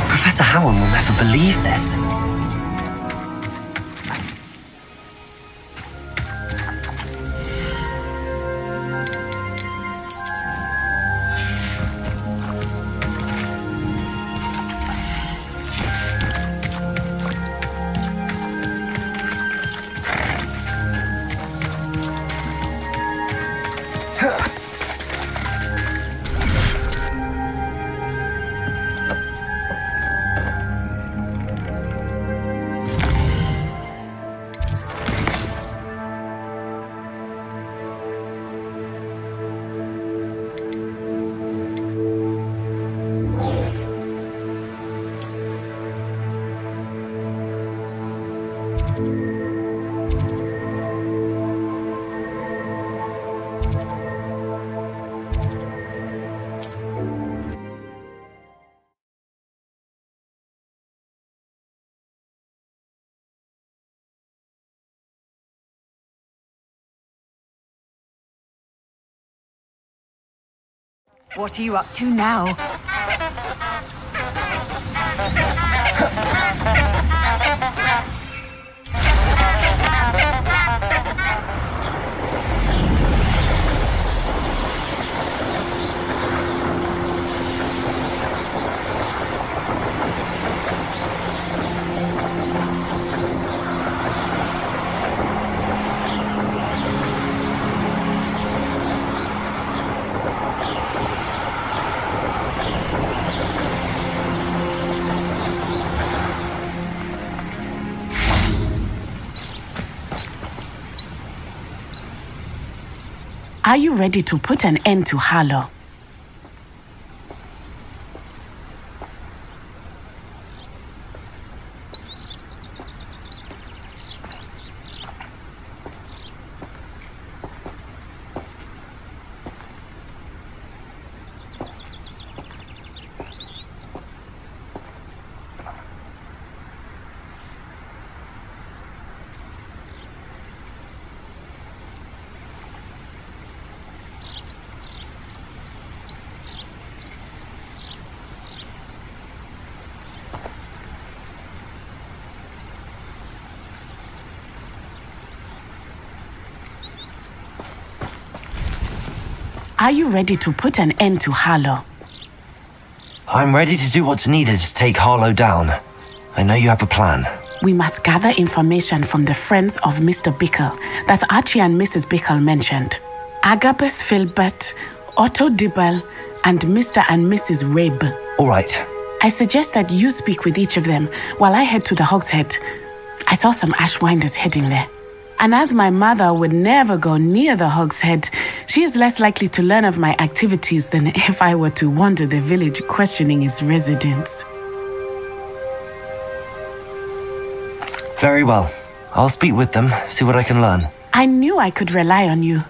Professor Howard will never believe this. What are you up to now? Are you ready to put an end to Harlow? Are you ready to put an end to Harlow? I'm ready to do what's needed to take Harlow down. I know you have a plan. We must gather information from the friends of Mr. Bickle that Archie and Mrs. Bickle mentioned. Agabus Filbert, Otto Dibble, and Mr. and Mrs. Rabe. All right. I suggest that you speak with each of them while I head to the Hogshead. I saw some Ashwinders heading there. And as my mother would never go near the Hogshead, she is less likely to learn of my activities than if I were to wander the village questioning its residents. Very well. I'll speak with them, see what I can learn. I knew I could rely on you.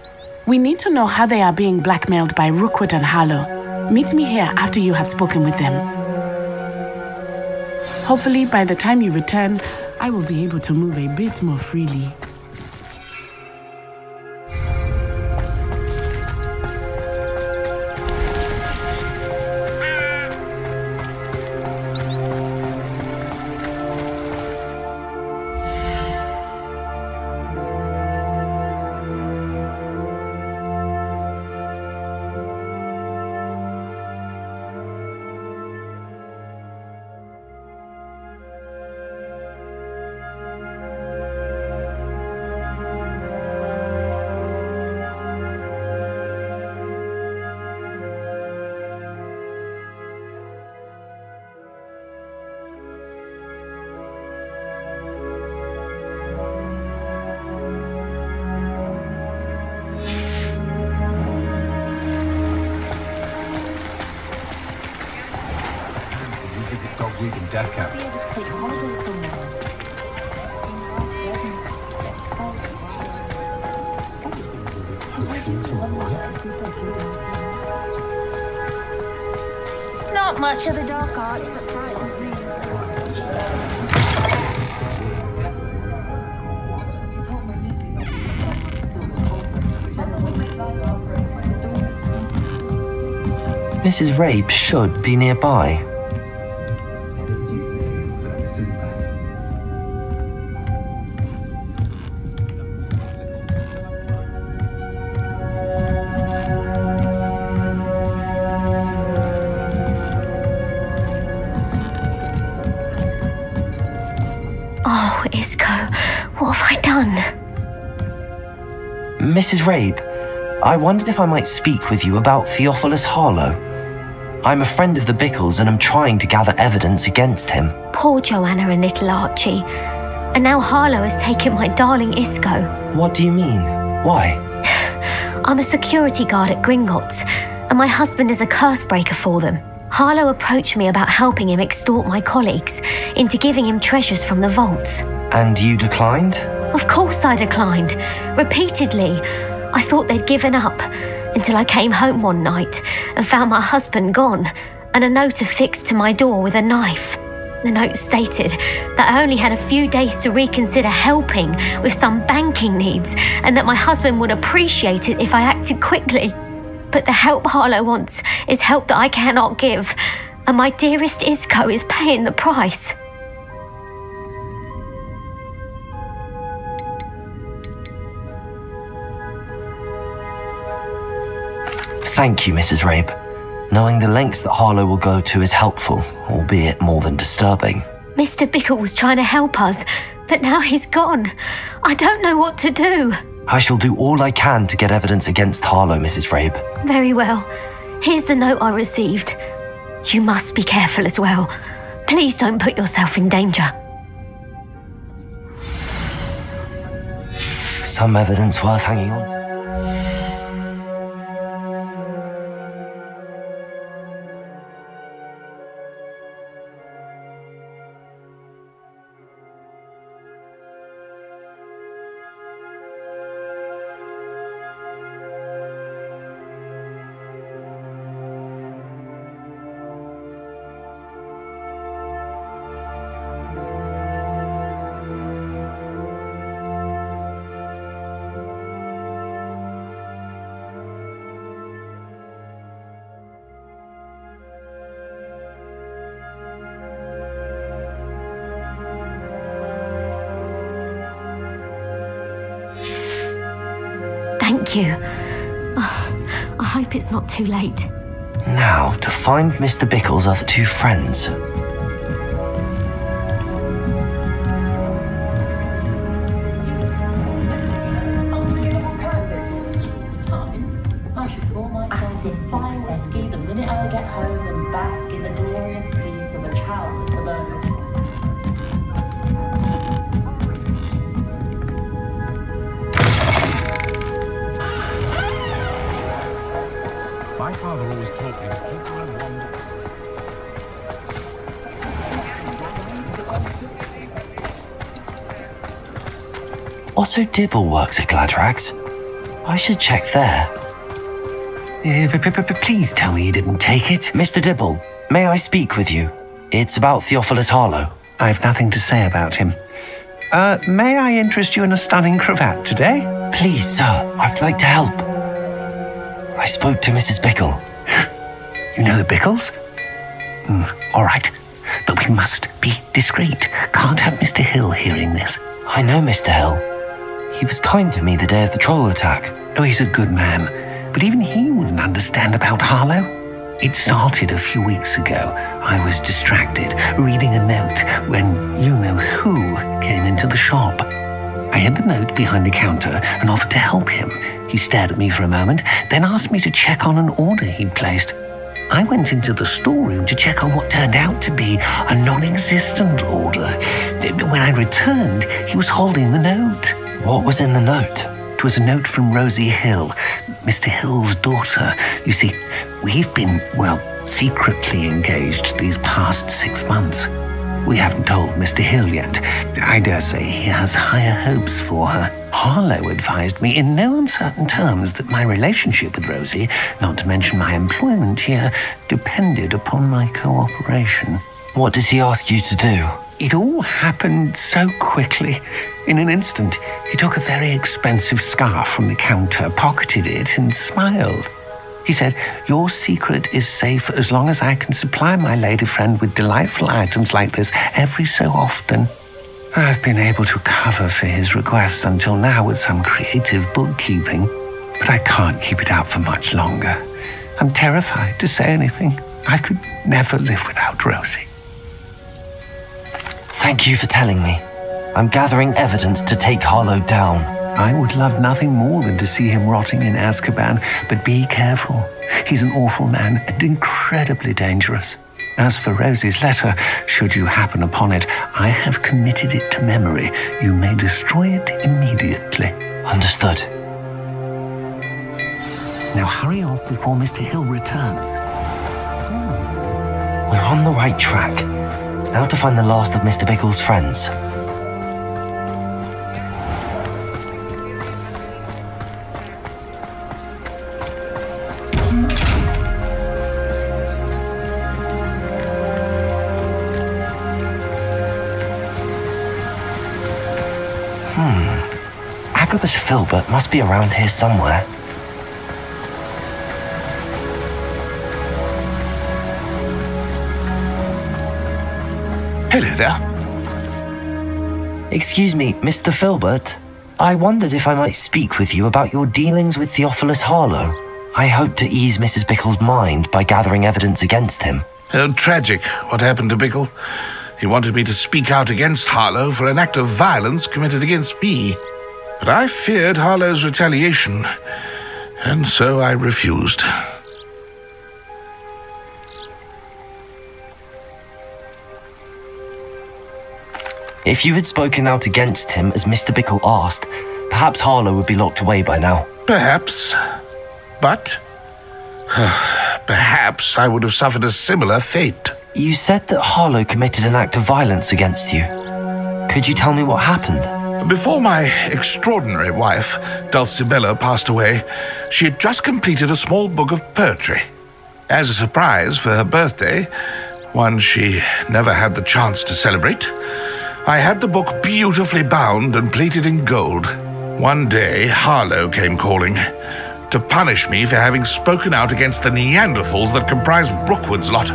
We need to know how they are being blackmailed by Rookwood and Harlow. Meet me here after you have spoken with them. Hopefully, by the time you return, I will be able to move a bit more freely. taking death cap. Not much of the dark arts, but bright on me. Mrs. Rabe should be nearby. Oh, Isco, what have I done? Mrs. Rabe, I wondered if I might speak with you about Theophilus Harlow. I'm a friend of the Bickles and I'm trying to gather evidence against him. Poor Joanna and little Archie. And now Harlow has taken my darling Isco. What do you mean? Why? I'm a security guard at Gringotts, and my husband is a curse breaker for them. Harlow approached me about helping him extort my colleagues into giving him treasures from the vaults. And you declined? Of course I declined. Repeatedly. I thought they'd given up until I came home one night and found my husband gone and a note affixed to my door with a knife. The note stated that I only had a few days to reconsider helping with some banking needs and that my husband would appreciate it if I acted quickly. But the help Harlow wants is help that I cannot give, and my dearest Isco is paying the price. Thank you, Mrs. Rabe. Knowing the lengths that Harlow will go to is helpful, albeit more than disturbing. Mr. Bickle was trying to help us, but now he's gone. I don't know what to do. I shall do all I can to get evidence against Harlow, Mrs. Rabe. Very well. Here's the note I received. You must be careful as well. Please don't put yourself in danger. Some evidence worth hanging on to. Thank you. I hope it's not too late. Now, to find Mr. Bickle's other two friends. I should pour myself a fine whiskey the minute I get home and bask in the glorious peace of a childless abode. My father always taught me to keep around one door. Otto Dibble works at Gladrags. I should check there. Please tell me you didn't take it. Mr. Dibble, may I speak with you? It's about Theophilus Harlow. I've nothing to say about him. May I interest you in a stunning cravat today? Please, sir, I'd like to help. I spoke to Mrs. Bickle. You know the Bickles? All right, but we must be discreet. Can't have Mr. Hill hearing this. I know Mr. Hill. He was kind to me the day of the troll attack. Oh, he's a good man, but even he wouldn't understand about Harlow. It started a few weeks ago. I was distracted, reading a note, when you-know-who came into the shop. I hid the note behind the counter and offered to help him. He stared at me for a moment, then asked me to check on an order he'd placed. I went into the storeroom to check on what turned out to be a non-existent order. When I returned, he was holding the note. What was in the note? It was a note from Rosie Hill, Mr. Hill's daughter. You see, we've been, secretly engaged these past 6 months. We haven't told Mr. Hill yet. I dare say he has higher hopes for her. Harlow advised me in no uncertain terms that my relationship with Rosie, not to mention my employment here, depended upon my cooperation. What does he ask you to do? It all happened so quickly. In an instant, he took a very expensive scarf from the counter, pocketed it, and smiled. He said, "Your secret is safe as long as I can supply my lady friend with delightful items like this every so often." I've been able to cover for his requests until now with some creative bookkeeping, but I can't keep it up for much longer. I'm terrified to say anything. I could never live without Rosie. Thank you for telling me. I'm gathering evidence to take Harlow down. I would love nothing more than to see him rotting in Azkaban, but be careful. He's an awful man and incredibly dangerous. As for Rosie's letter, should you happen upon it, I have committed it to memory. You may destroy it immediately. Understood. Now hurry off before Mr. Hill returns. We're on the right track. Now to find the last of Mr. Bickle's friends. Agabus Filbert must be around here somewhere. Hello there. Excuse me, Mr. Filbert. I wondered if I might speak with you about your dealings with Theophilus Harlow. I hope to ease Mrs. Bickle's mind by gathering evidence against him. Oh, tragic what happened to Bickle. He wanted me to speak out against Harlow for an act of violence committed against me. But I feared Harlow's retaliation, and so I refused. If you had spoken out against him as Mr. Bickle asked, perhaps Harlow would be locked away by now. Perhaps. But perhaps I would have suffered a similar fate. You said that Harlow committed an act of violence against you. Could you tell me what happened? Before my extraordinary wife, Dulcibella, passed away, she had just completed a small book of poetry. As a surprise for her birthday, one she never had the chance to celebrate, I had the book beautifully bound and plated in gold. One day, Harlow came calling to punish me for having spoken out against the Neanderthals that comprise Rookwood's lot.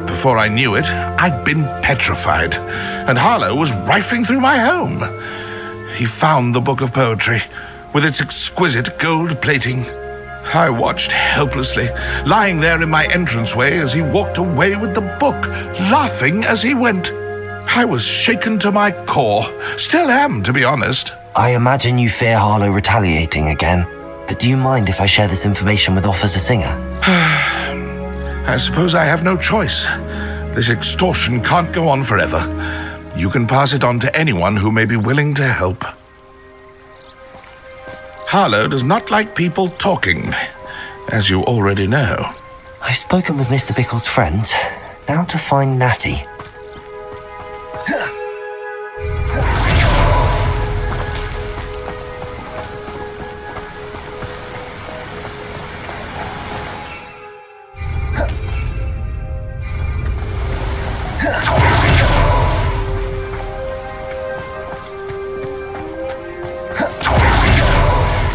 Before I knew it, I'd been petrified, and Harlow was rifling through my home. He found the book of poetry, with its exquisite gold plating. I watched helplessly, lying there in my entranceway as he walked away with the book, laughing as he went. I was shaken to my core. Still am, to be honest. I imagine you fear Harlow retaliating again, but do you mind if I share this information with Officer Singer? I suppose I have no choice. This extortion can't go on forever. You can pass it on to anyone who may be willing to help. Harlow does not like people talking, as you already know. I've spoken with Mr. Bickle's friends. Now to find Natty.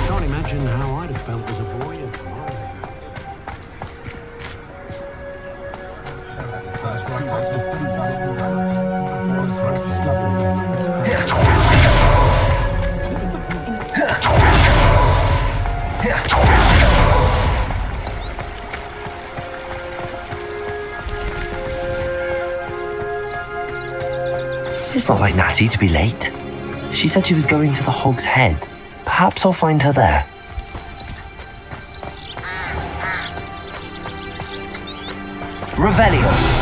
Can't imagine how I'd have felt as a boy and tomorrow. It's not like Natty to be late. She said she was going to the Hog's Head. Perhaps I'll find her there. Revelio.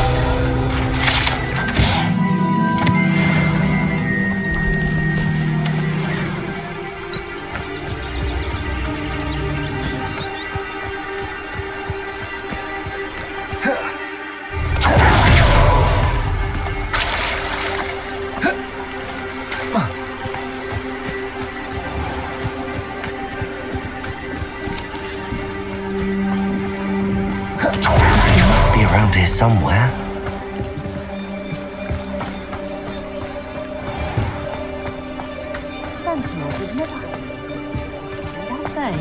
somewhere. Sentinels would never have they?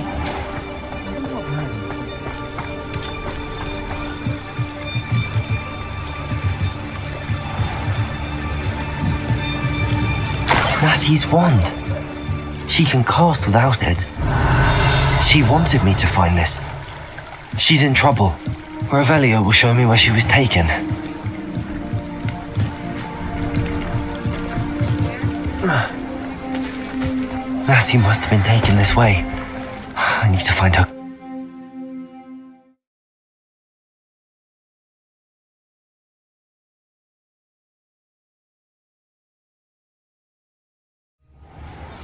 Natty's wand. She can cast without it. She wanted me to find this. She's in trouble. Revelio will show me where she was taken. Natty must have been taken this way. I need to find her.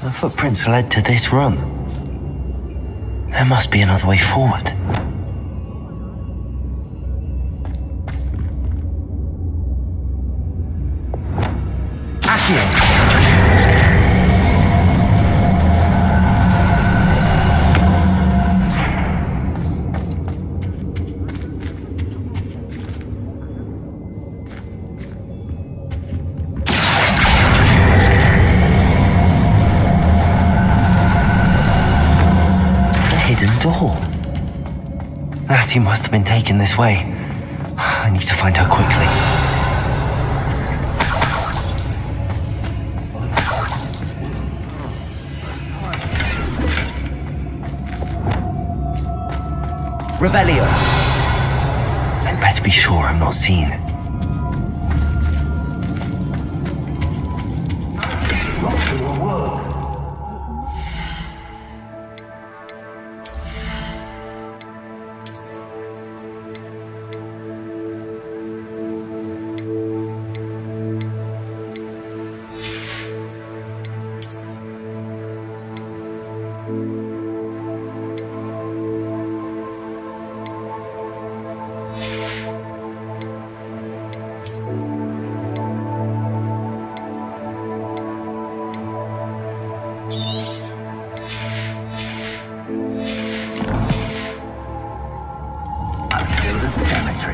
The footprints led to this room. There must be another way forward. Accio! Hidden door. Natty must have been taken this way. I need to find her quickly. Revelio. I'd better be sure I'm not seen.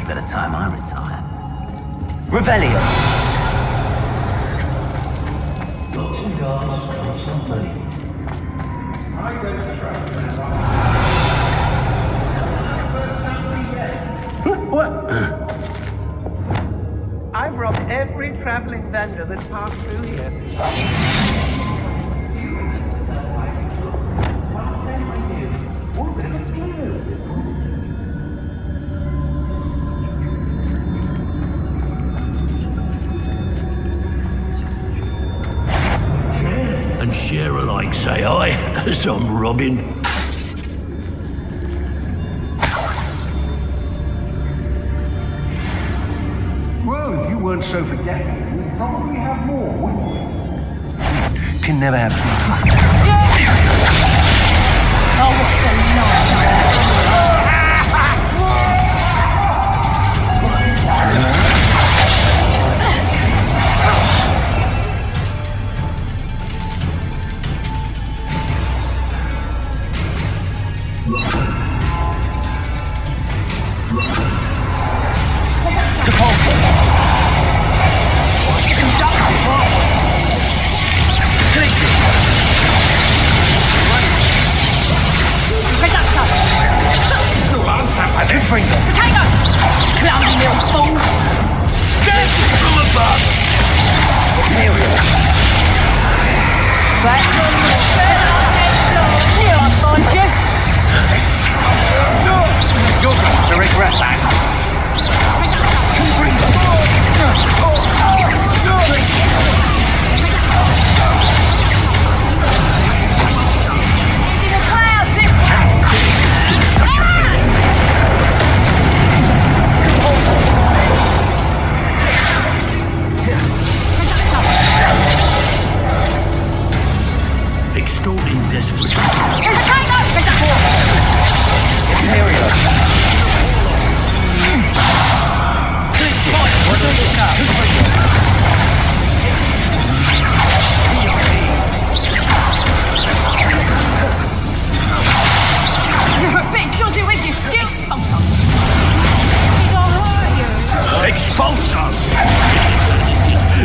By the time I retire. Revelio! Lots and guards, constantly. What? I've robbed every traveling vendor that passed through here. And share alike, say I, as I'm robbing. Well, if you weren't so forgetful, we'd probably have more, wouldn't we? Can never have too Oh, what's the lie? Potato! Cloudy little fool!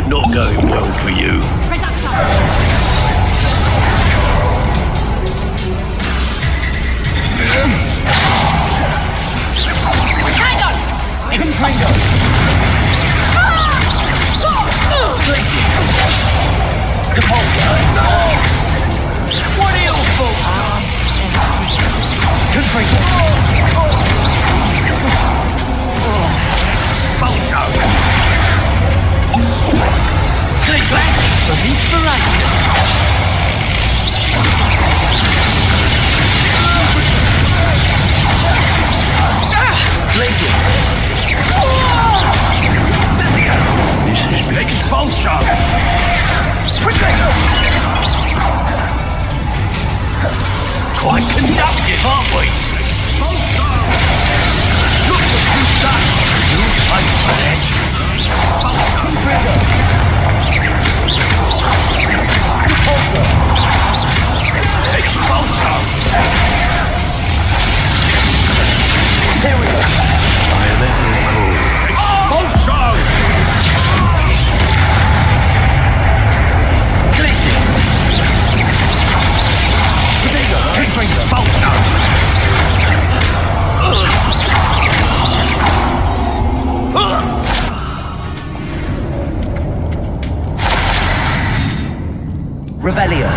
Not going well for you. What are your faults? Expulsion! Quite conductive, aren't we? Expulsion! Look what you've done! You'll pay for that! Expulsion! Here we go! I am at your call. Expulsion! Revelio.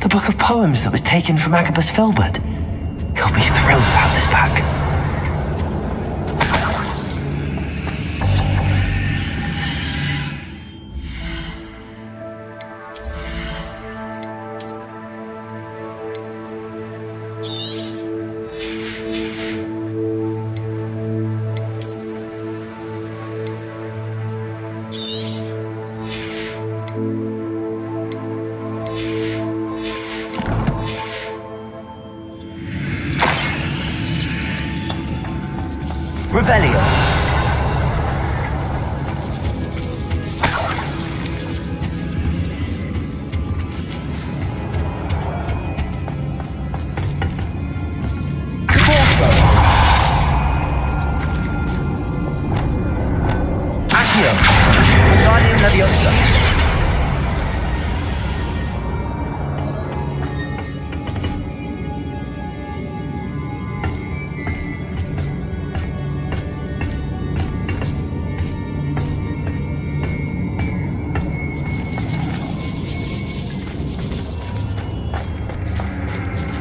The book of poems that was taken from Agabus Filbert. He'll be thrilled to have this back. Revelio. Divorzo. Accio. Guardian Leviosa.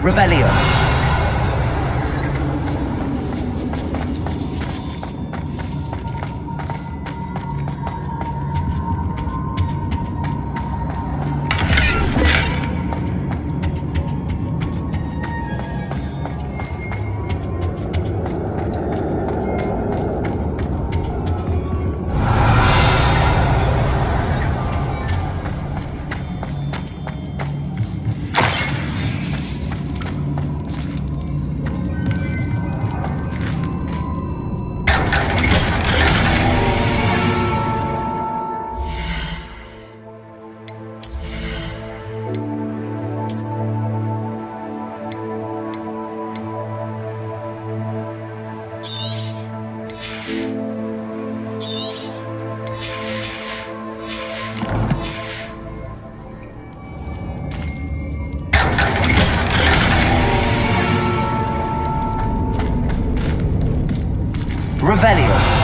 Revelio. Revelio.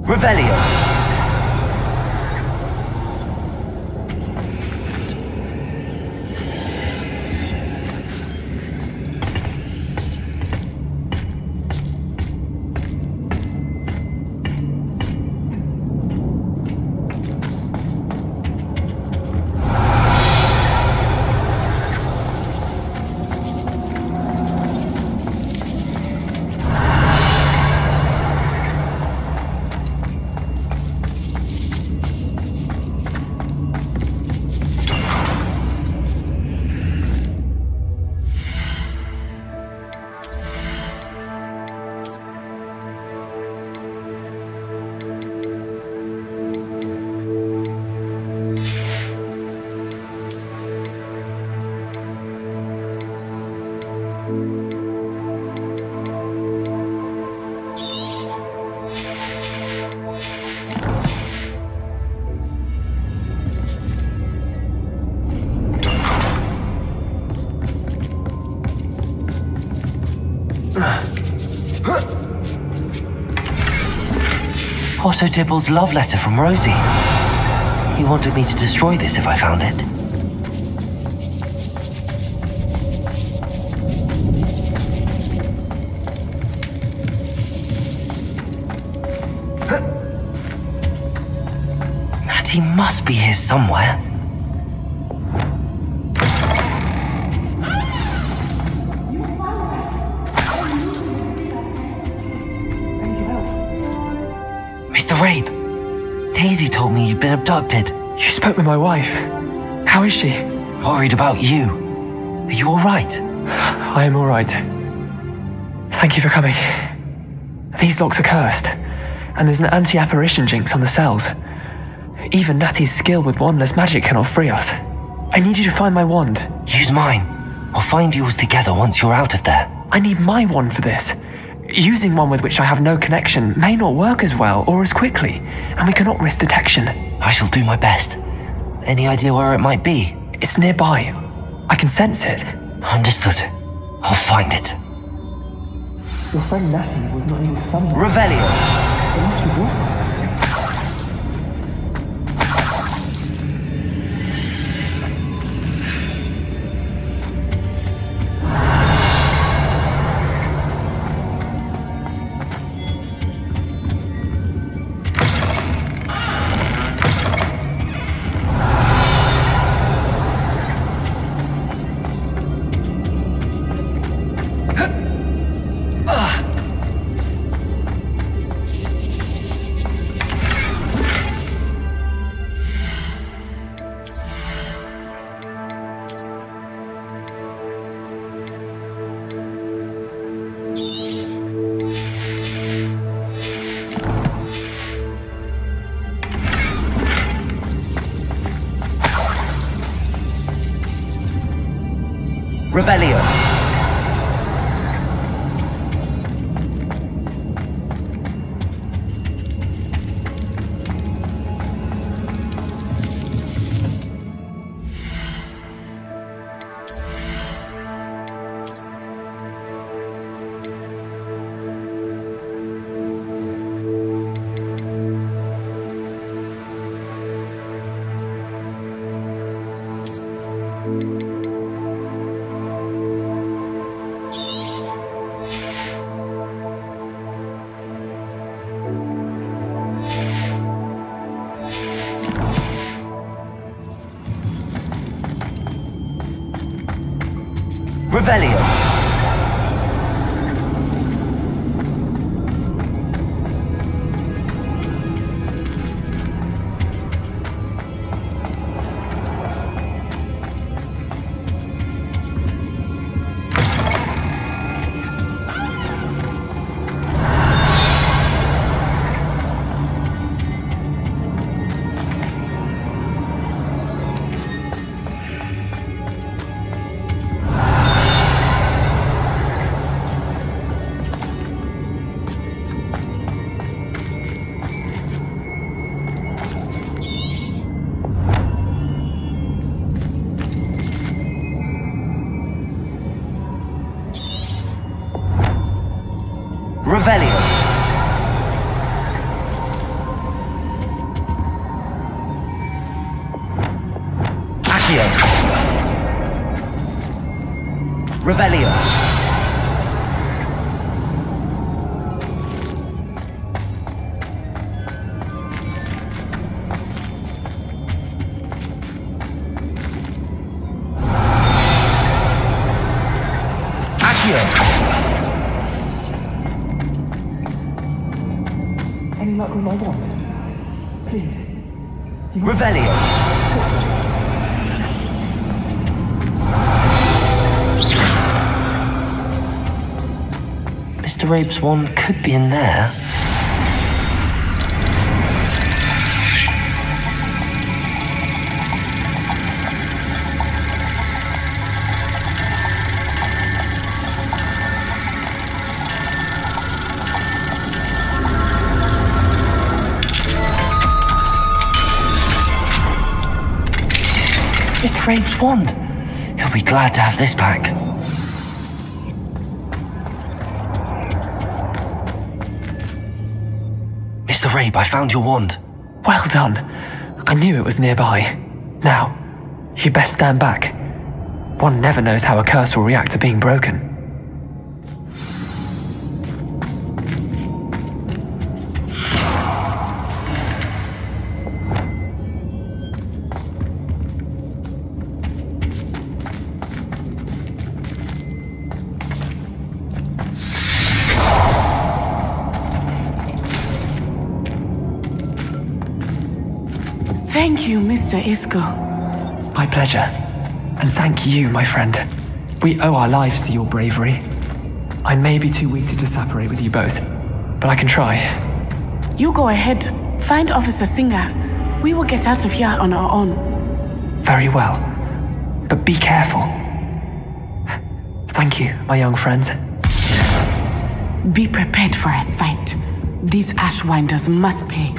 Revelio. Otto Dibble's love letter from Rosie. He wanted me to destroy this if I found it. Natty must be here somewhere. Mr. Rabe, Daisy told me you'd been abducted. You spoke with my wife. How is she? Worried about you. Are you all right? I am all right. Thank you for coming. These locks are cursed, and there's an anti-apparition jinx on the cells. Even Natty's skill with wandless magic cannot free us. I need you to find my wand. Use mine. We'll find yours together once you're out of there. I need my wand for this. Using one with which I have no connection may not work as well or as quickly, and we cannot risk detection. I shall do my best. Any idea where it might be? It's nearby. I can sense it. Understood. I'll find it. Your friend Natty was not able to summon it. Revelio. It must be yours. Revelio. Revelio. Revelio. Revelio. Any luck with my wand? Please. Revelio. Mr. Rabe's wand could be in there. Mr. Rabe's wand. He'll be glad to have this back. Mr. Rabe, I found your wand. Well done. I knew it was nearby. Now, you best stand back. One never knows how a curse will react to being broken. Thank you, Mr. Isco. My pleasure. And thank you, my friend. We owe our lives to your bravery. I may be too weak to separate with you both, but I can try. You go ahead. Find Officer Singer. We will get out of here on our own. Very well. But be careful. Thank you, my young friends. Be prepared for a fight. These Ashwinders must pay.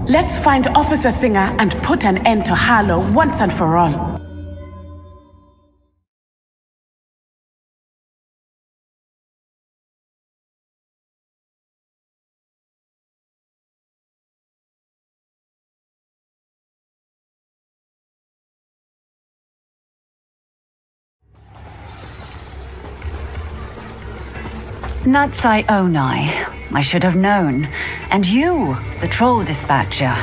Let's find Officer Singer and put an end to Harlow once and for all. Natsai Onai. I should have known. And you, the troll dispatcher.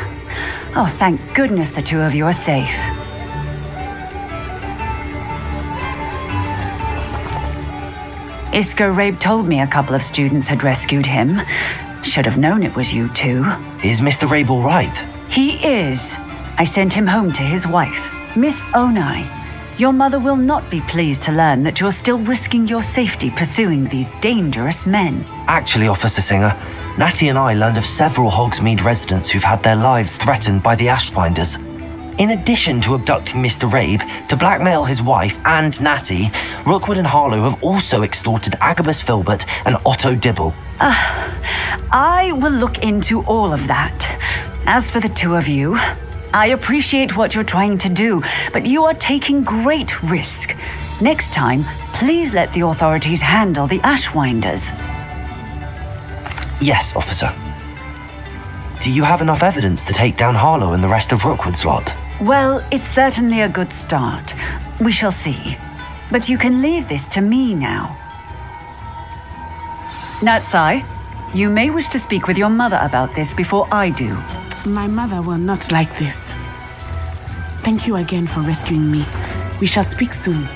Oh, thank goodness the two of you are safe. Isco Rabe told me a couple of students had rescued him. Should have known it was you two. Is Mr. Rabe all right? He is. I sent him home to his wife, Miss Onai. Your mother will not be pleased to learn that you're still risking your safety pursuing these dangerous men. Actually, Officer Singer, Natty and I learned of several Hogsmeade residents who've had their lives threatened by the Ashbinders. In addition to abducting Mr. Rabe to blackmail his wife and Natty, Rookwood and Harlow have also extorted Agabus Filbert and Otto Dibble. I will look into all of that. As for the two of you, I appreciate what you're trying to do, but you are taking great risk. Next time, please let the authorities handle the Ashwinders. Yes, officer. Do you have enough evidence to take down Harlow and the rest of Rookwood's lot? Well, it's certainly a good start. We shall see. But you can leave this to me now. Natsai, you may wish to speak with your mother about this before I do. My mother will not like this. Thank you again for rescuing me. We shall speak soon.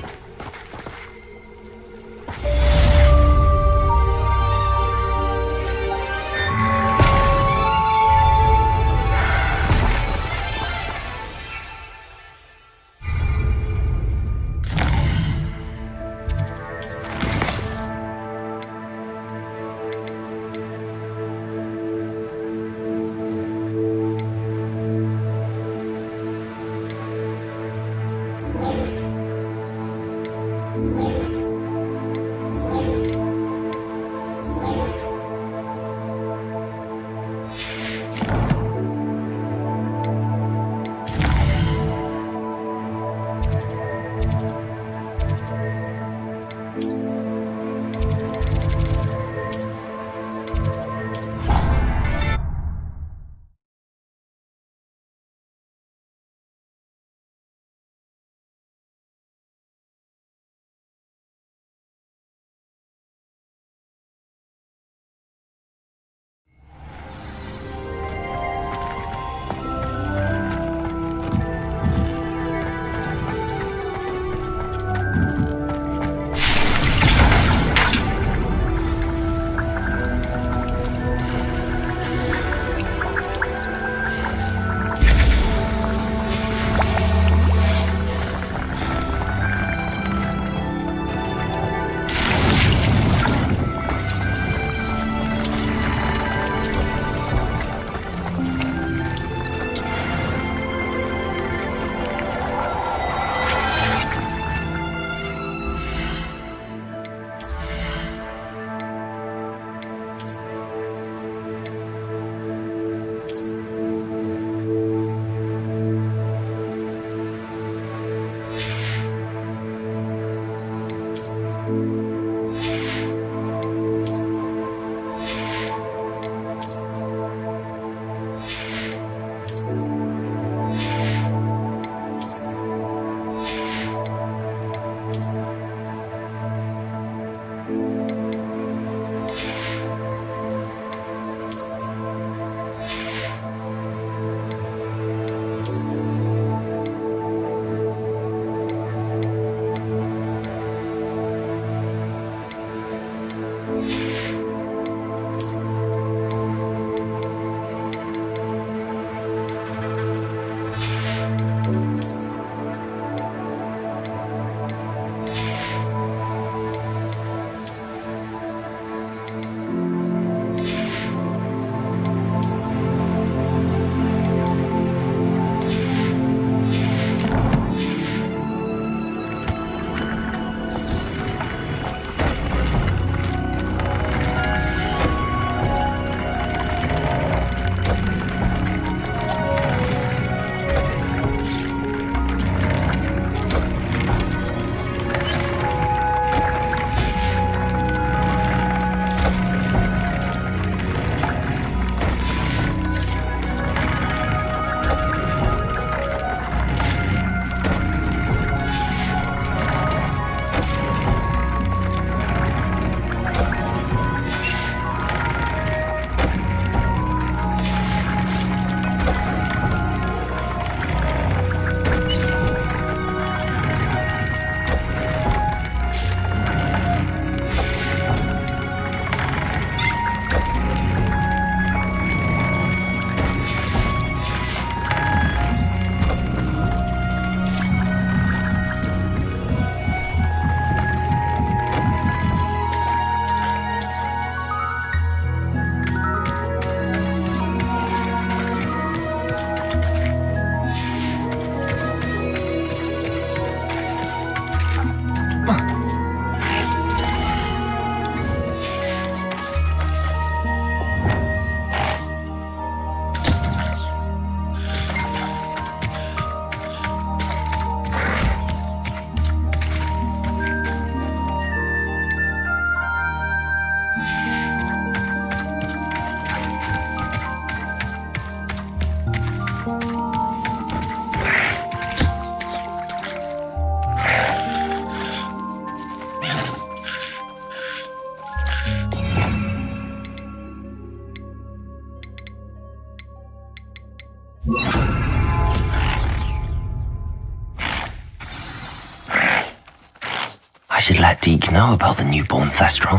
should let Deke know about the newborn Thestral.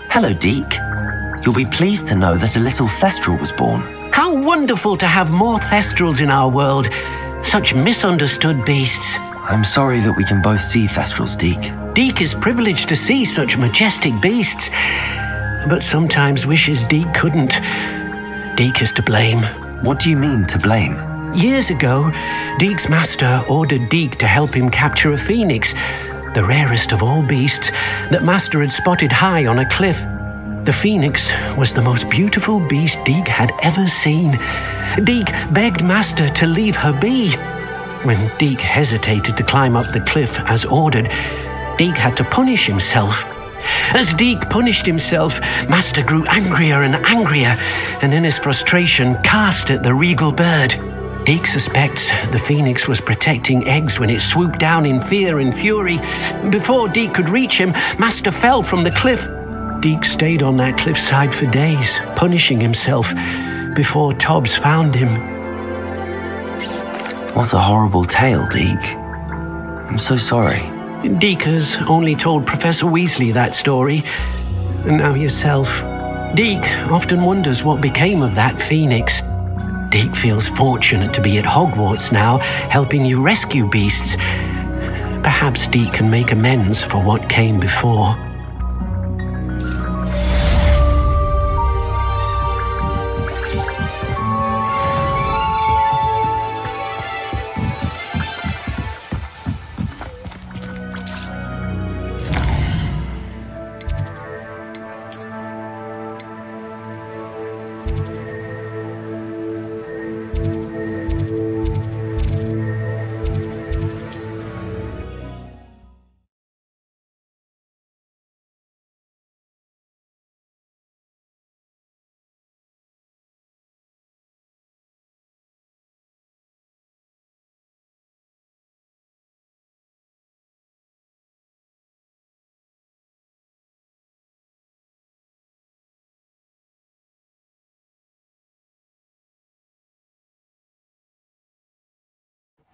Hello, Deke. You'll be pleased to know that a little Thestral was born. How wonderful to have more Thestrals in our world. Such misunderstood beasts. I'm sorry that we can both see Thestrals, Deke. Deke is privileged to see such majestic beasts, but sometimes wishes Deke couldn't. Deke is to blame. What do you mean, to blame? Years ago, Deke's master ordered Deke to help him capture a phoenix, the rarest of all beasts, that master had spotted high on a cliff. The phoenix was the most beautiful beast Deke had ever seen. Deke begged master to leave her be. When Deke hesitated to climb up the cliff as ordered, Deke had to punish himself. As Deke punished himself, master grew angrier and angrier, and in his frustration cast at the regal bird. Deke suspects the phoenix was protecting eggs when it swooped down in fear and fury. Before Deke could reach him, master fell from the cliff. Deke stayed on that cliffside for days, punishing himself, before Tobbs found him. What a horrible tale, Deke. I'm so sorry. Deke has only told Professor Weasley that story, and now yourself. Deke often wonders what became of that phoenix. Deke feels fortunate to be at Hogwarts now, helping you rescue beasts. Perhaps Deke can make amends for what came before.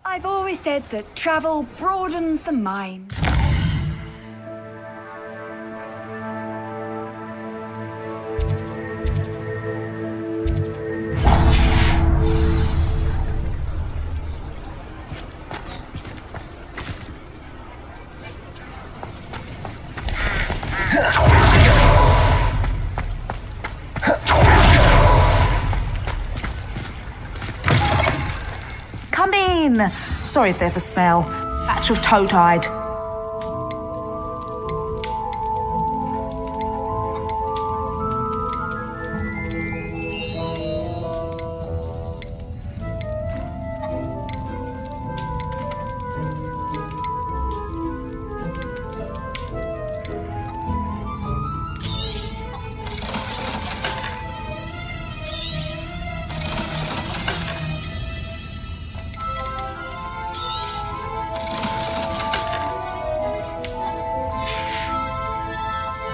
I've always said that travel broadens the mind. Come in. Sorry if there's a smell. Batch of toe-tied.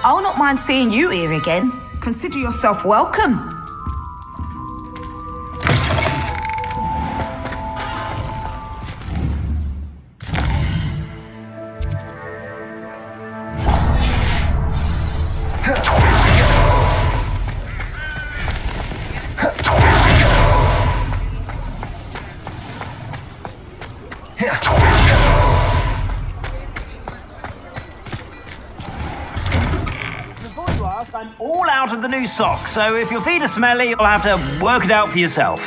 I'll not mind seeing you here again. Consider yourself welcome. I'm all out of the new socks, so if your feet are smelly, you'll have to work it out for yourself.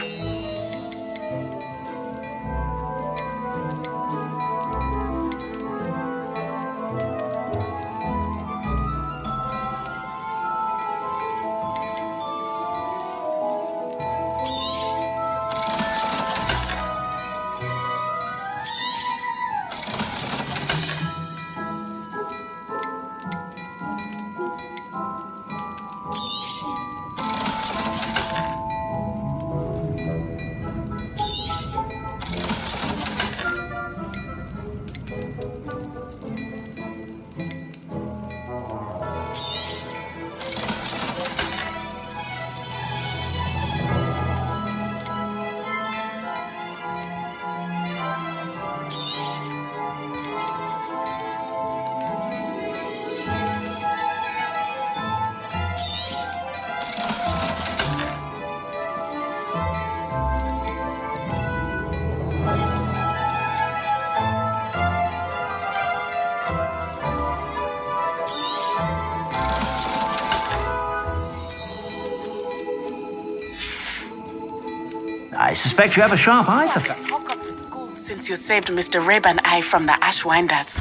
I suspect you have a sharp eye for... Talk of the school since you saved Mr. Rabe and I from the Ashwinders.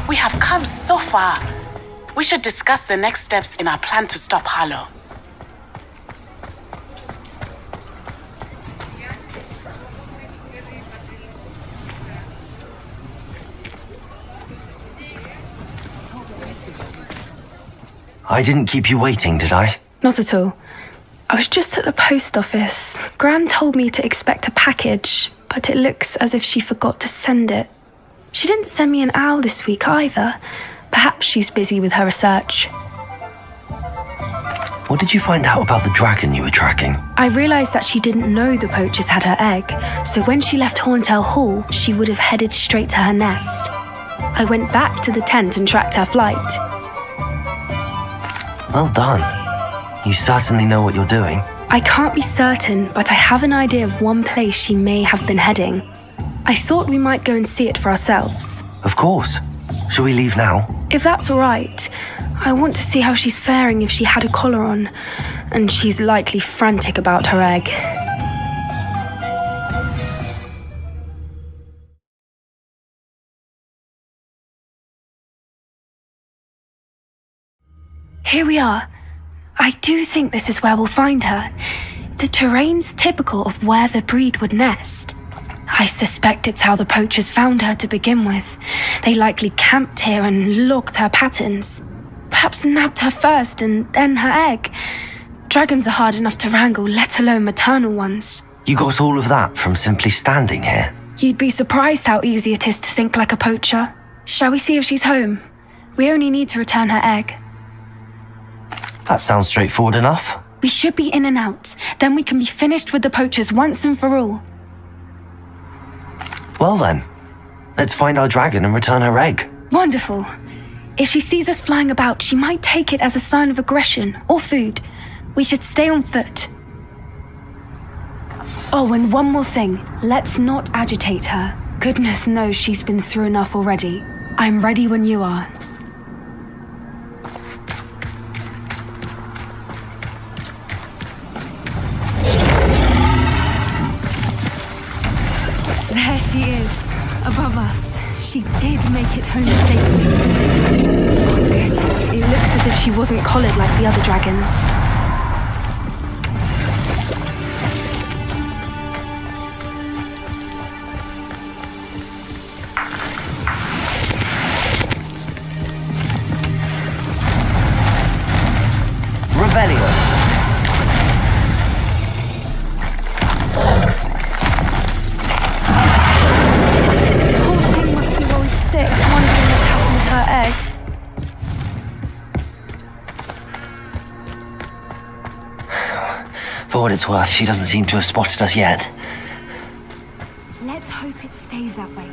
We have come so far. We should discuss the next steps in our plan to stop Harlow. I didn't keep you waiting, did I? Not at all. I was just at the post office. Gran told me to expect a package, but it looks as if she forgot to send it. She didn't send me an owl this week either. Perhaps she's busy with her research. What did you find out about the dragon you were tracking? I realised that she didn't know the poachers had her egg, so when she left Horntail Hall, she would have headed straight to her nest. I went back to the tent and tracked her flight. Well done. You certainly know what you're doing. I can't be certain, but I have an idea of one place she may have been heading. I thought we might go and see it for ourselves. Of course. Shall we leave now? If that's all right. I want to see how she's faring if she had a collar on, and she's likely frantic about her egg. Here we are. I do think this is where we'll find her. The terrain's typical of where the breed would nest. I suspect it's how the poachers found her to begin with. They likely camped here and logged her patterns. Perhaps nabbed her first and then her egg. Dragons are hard enough to wrangle, let alone maternal ones. You got all of that from simply standing here? You'd be surprised how easy it is to think like a poacher. Shall we see if she's home? We only need to return her egg. That sounds straightforward enough. We should be in and out. Then we can be finished with the poachers once and for all. Well then, let's find our dragon and return her egg. Wonderful. If she sees us flying about, she might take it as a sign of aggression or food. We should stay on foot. Oh, and one more thing. Let's not agitate her. Goodness knows she's been through enough already. I'm ready when you are. There she is, above us. She did make it home safely. Oh, good. It looks as if she wasn't collared like the other dragons. Revelio. For what it's worth, she doesn't seem to have spotted us yet. Let's hope it stays that way.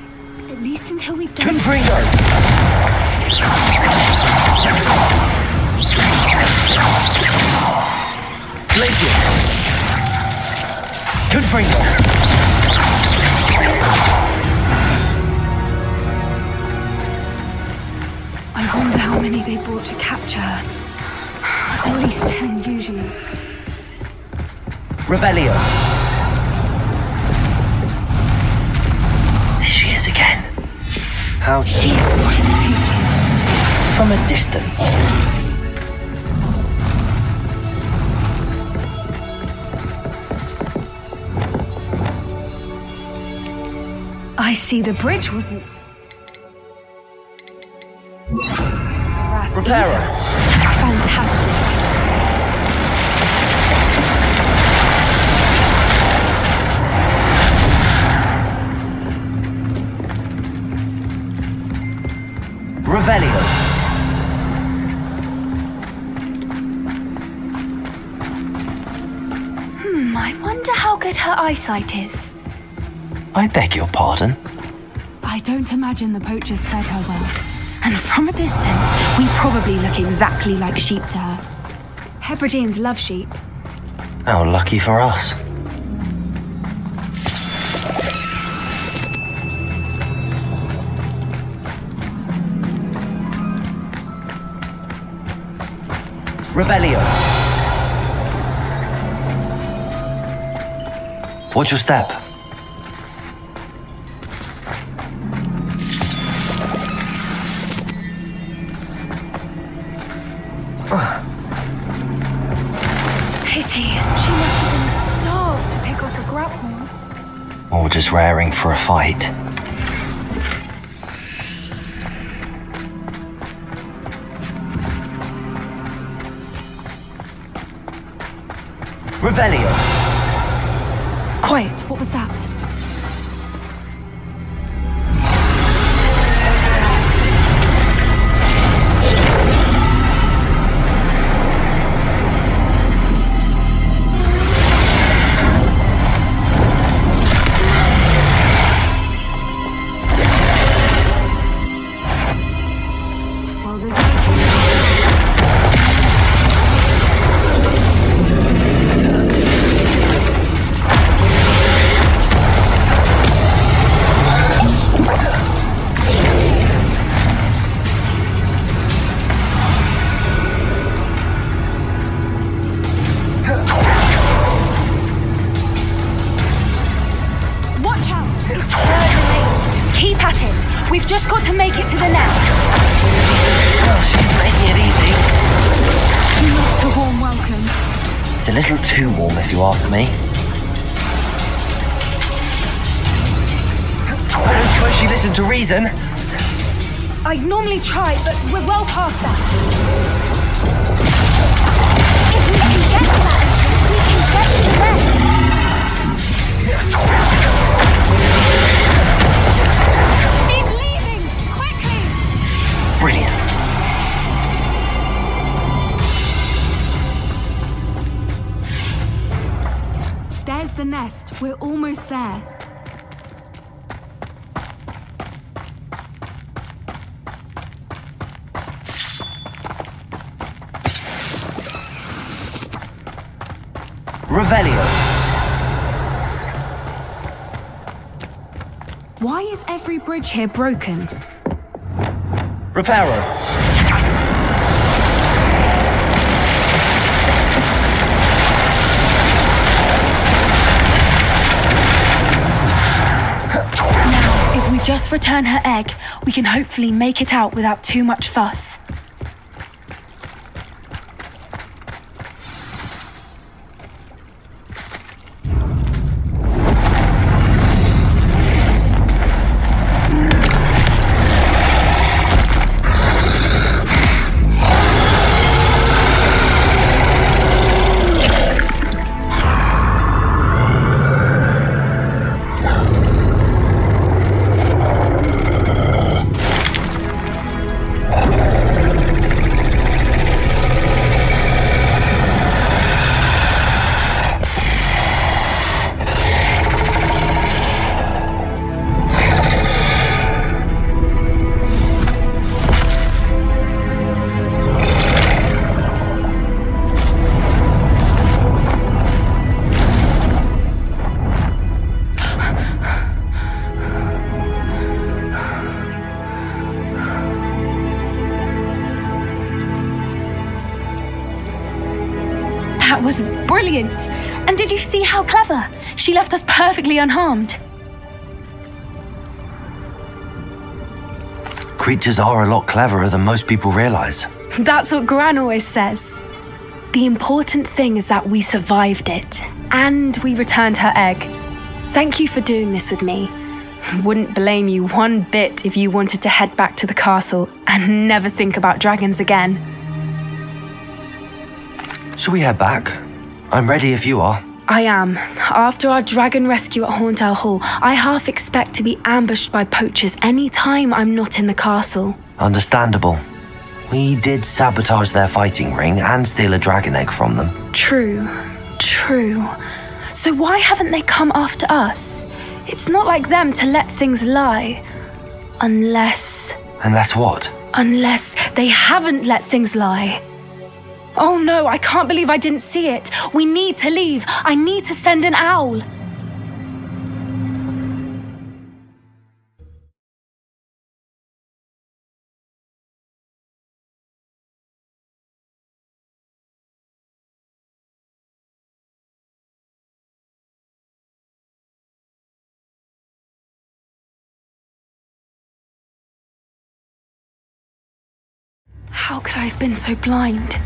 At least until we've done... Confringo! Glacius! Confringo! I wonder how many they brought to capture her. At least 10 usually. Revelio. There she is again. How... She's breathtaking. From a distance. I see the bridge wasn't... Reparo. Fantastic. Revelio. I wonder how good her eyesight is. I beg your pardon? I don't imagine the poachers fed her well. And from a distance, we probably look exactly like sheep to her. Hebrideans love sheep. How lucky for us. Revelio. Watch your step. Pity. She must have been starved to pick off a grapple. Or just raring for a fight. Revelio. Quiet, what was that? Well, there's no telling. Watch out! It's hurting. Keep at it. We've just got to make it to the nest. Well, she's making it easy. Not a warm welcome. It's a little too warm, if you ask me. I don't suppose she listened to reason. I'd normally try, but we're well past that. If we can get to that, we can get to the nest. She's leaving! Quickly! Brilliant. There's the nest. We're almost there. Revelio. Why is every bridge here broken? Reparo. Now, if we just return her egg, we can hopefully make it out without too much fuss. That was brilliant! And did you see how clever? She left us perfectly unharmed. Creatures are a lot cleverer than most people realize. That's what Gran always says. The important thing is that we survived it, and we returned her egg. Thank you for doing this with me. Wouldn't blame you one bit if you wanted to head back to the castle and never think about dragons again. Shall we head back? I'm ready if you are. I am. After our dragon rescue at Hauntow Hall, I half expect to be ambushed by poachers any time I'm not in the castle. Understandable. We did sabotage their fighting ring and steal a dragon egg from them. True. So why haven't they come after us? It's not like them to let things lie. Unless what? Unless they haven't let things lie. Oh no, I can't believe I didn't see it. We need to leave. I need to send an owl. How could I have been so blind?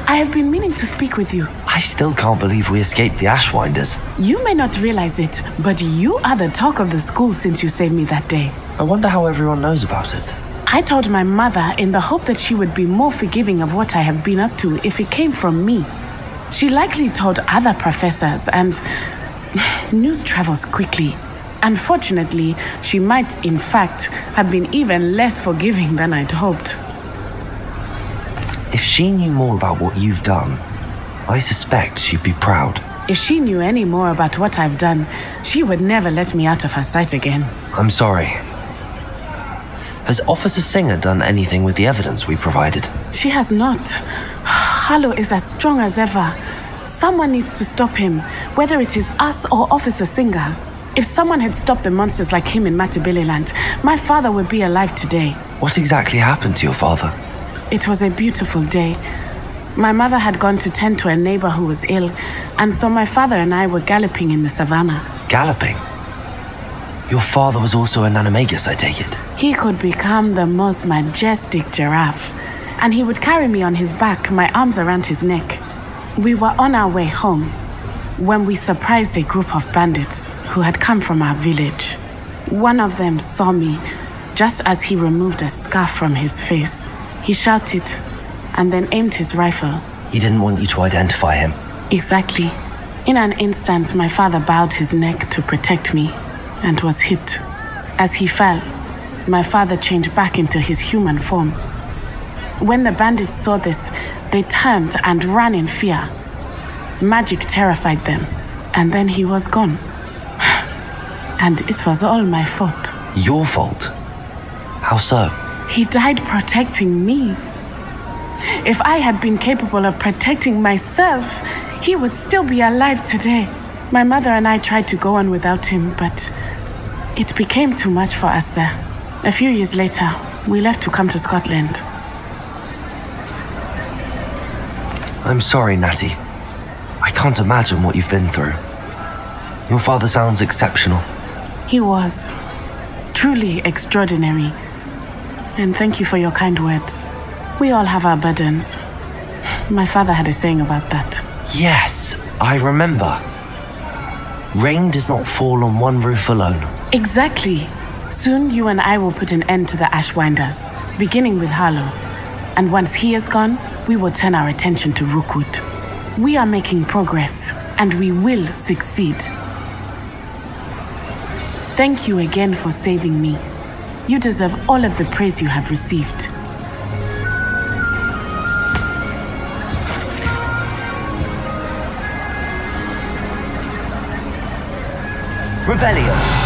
I have been meaning to speak with you. I still can't believe we escaped the Ashwinders. You may not realize it, but you are the talk of the school since you saved me that day. I wonder how everyone knows about it. I told my mother in the hope that she would be more forgiving of what I have been up to if it came from me. She likely told other professors, and news travels quickly. Unfortunately, she might, in fact, have been even less forgiving than I'd hoped. If she knew more about what you've done, I suspect she'd be proud. If she knew any more about what I've done, she would never let me out of her sight again. I'm sorry. Has Officer Singer done anything with the evidence we provided? She has not. Harlow is as strong as ever. Someone needs to stop him, whether it is us or Officer Singer. If someone had stopped the monsters like him in Matabeleland, my father would be alive today. What exactly happened to your father? It was a beautiful day. My mother had gone to tend to a neighbor who was ill, and so my father and I were galloping in the savannah. Galloping? Your father was also an animagus, I take it? He could become the most majestic giraffe, and he would carry me on his back, my arms around his neck. We were on our way home when we surprised a group of bandits who had come from our village. One of them saw me just as he removed a scarf from his face. He shouted and then aimed his rifle. He didn't want you to identify him. Exactly. In an instant, my father bowed his neck to protect me and was hit. As he fell, my father changed back into his human form. When the bandits saw this, they turned and ran in fear. Magic terrified them, and then he was gone. And it was all my fault. Your fault? How so? He died protecting me. If I had been capable of protecting myself, he would still be alive today. My mother and I tried to go on without him, but it became too much for us there. A few years later, we left to come to Scotland. I'm sorry, Natty. I can't imagine what you've been through. Your father sounds exceptional. He was truly extraordinary. And thank you for your kind words. We all have our burdens. My father had a saying about that. Yes, I remember. Rain does not fall on one roof alone. Exactly. Soon you and I will put an end to the Ashwinders, beginning with Harlow. And once he is gone, we will turn our attention to Rookwood. We are making progress, and we will succeed. Thank you again for saving me. You deserve all of the praise you have received. Revelio.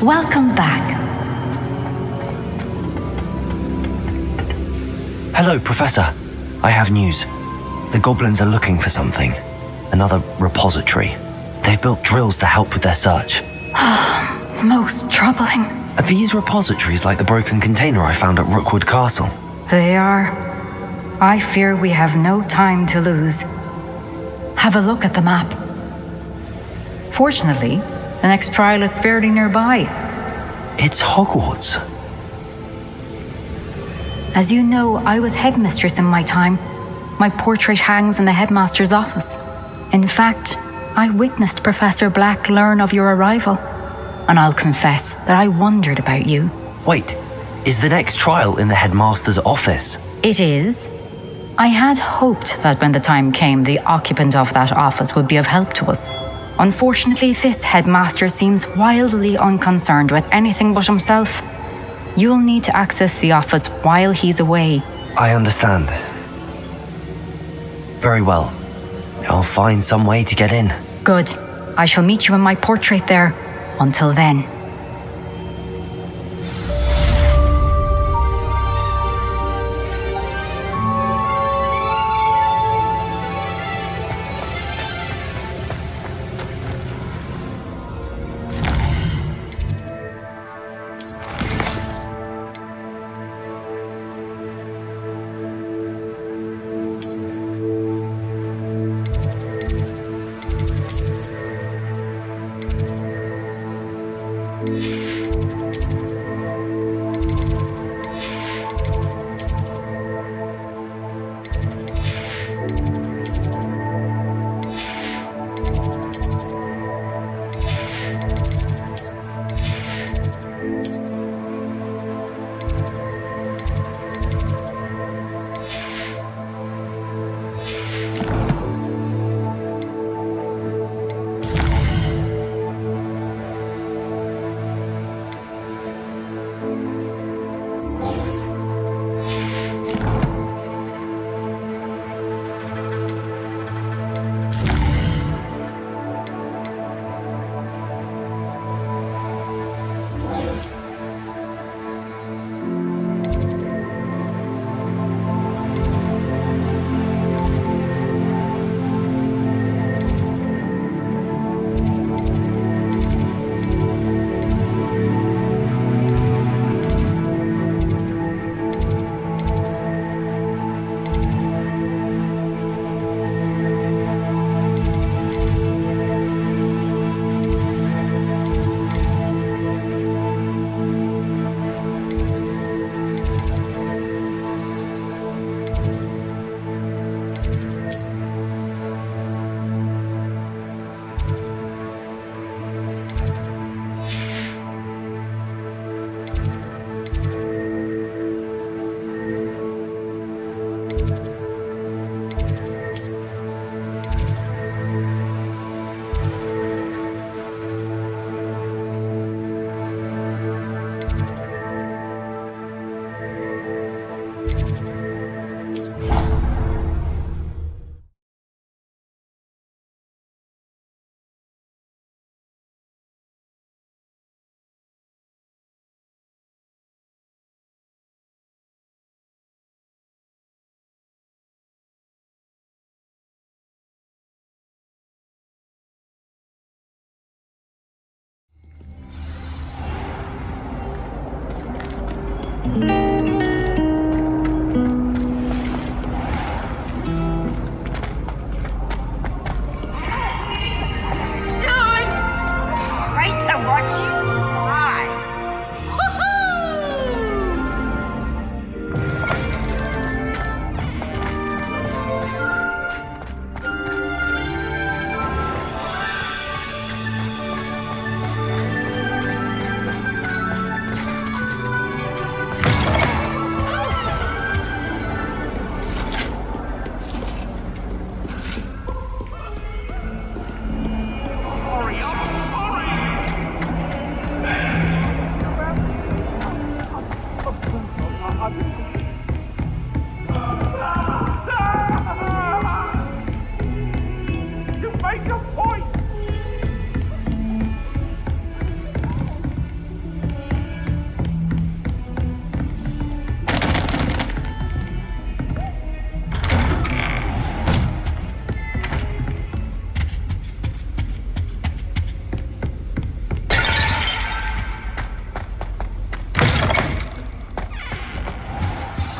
Welcome back. Hello, Professor. I have news. The goblins are looking for something. Another repository. They've built drills to help with their search. Most troubling. Are these repositories like the broken container I found at Rookwood Castle? They are. I fear we have no time to lose. Have a look at the map. Fortunately, the next trial is fairly nearby. It's Hogwarts. As you know, I was headmistress in my time. My portrait hangs in the headmaster's office. In fact, I witnessed Professor Black learn of your arrival. And I'll confess that I wondered about you. Wait, is the next trial in the headmaster's office? It is. I had hoped that when the time came, the occupant of that office would be of help to us. Unfortunately, this headmaster seems wildly unconcerned with anything but himself. You'll need to access the office while he's away. I understand. Very well. I'll find some way to get in. Good. I shall meet you in my portrait there. Until then.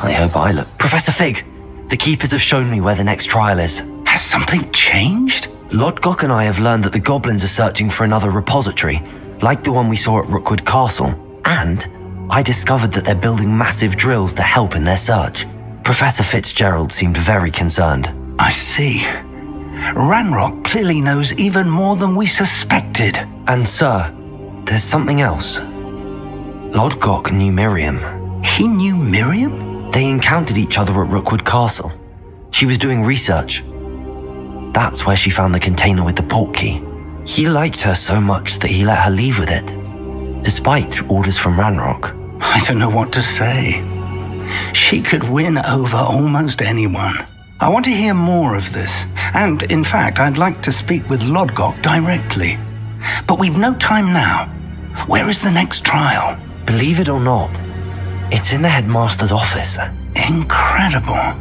I hope I look... Professor Fig, the keepers have shown me where the next trial is. Has something changed? Lodgok and I have learned that the goblins are searching for another repository, like the one we saw at Rookwood Castle. And I discovered that they're building massive drills to help in their search. Professor Fitzgerald seemed very concerned. I see. Ranrock clearly knows even more than we suspected. And sir, there's something else. Lodgok knew Miriam. He knew Miriam? They encountered each other at Rookwood Castle. She was doing research. That's where she found the container with the portkey. He liked her so much that he let her leave with it, despite orders from Ranrock. I don't know what to say. She could win over almost anyone. I want to hear more of this, and in fact, I'd like to speak with Lodgok directly. But we've no time now. Where is the next trial? Believe it or not, it's in the headmaster's office. Incredible.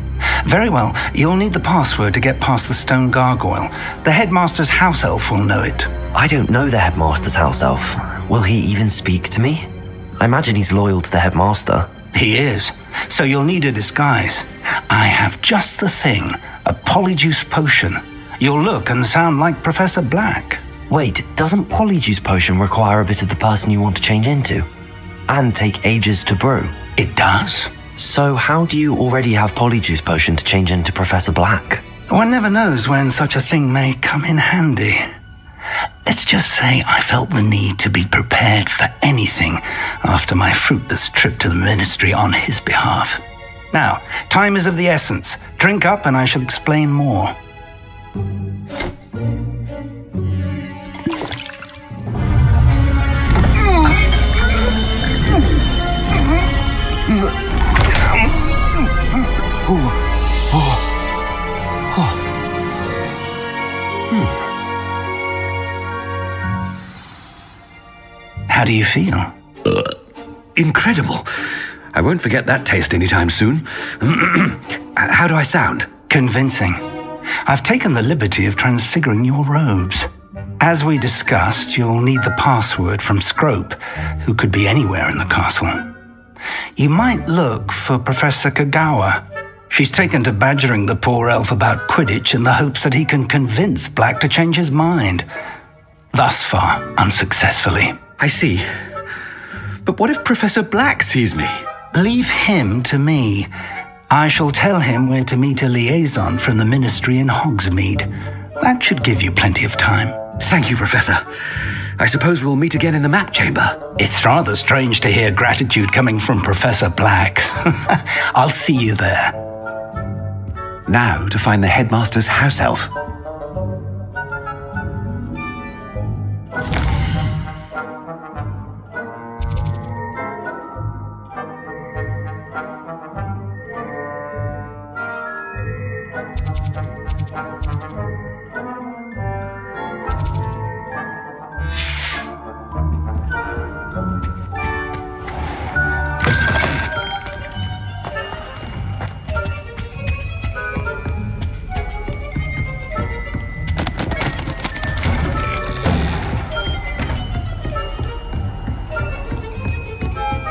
Very well, you'll need the password to get past the stone gargoyle. The headmaster's house elf will know it. I don't know the headmaster's house elf. Will he even speak to me? I imagine he's loyal to the headmaster. He is, so you'll need a disguise. I have just the thing, a polyjuice potion. You'll look and sound like Professor Black. Wait, doesn't polyjuice potion require a bit of the person you want to change into? And take ages to brew? It does. So how do you already have polyjuice potion to change into Professor Black? One never knows when such a thing may come in handy. Let's just say I felt the need to be prepared for anything after my fruitless trip to the ministry on his behalf. Now, time is of the essence. Drink up and I shall explain more. How do you feel? Incredible. I won't forget that taste anytime soon. How do I sound? Convincing. I've taken the liberty of transfiguring your robes. As we discussed, you'll need the password from Scrope, who could be anywhere in the castle. You might look for Professor Kagawa. She's taken to badgering the poor elf about Quidditch in the hopes that he can convince Black to change his mind. Thus far, unsuccessfully. I see. But what if Professor Black sees me? Leave him to me. I shall tell him where to meet a liaison from the ministry in Hogsmeade. That should give you plenty of time. Thank you, Professor. I suppose we'll meet again in the map chamber. It's rather strange to hear gratitude coming from Professor Black. I'll see you there. Now to find the headmaster's house elf.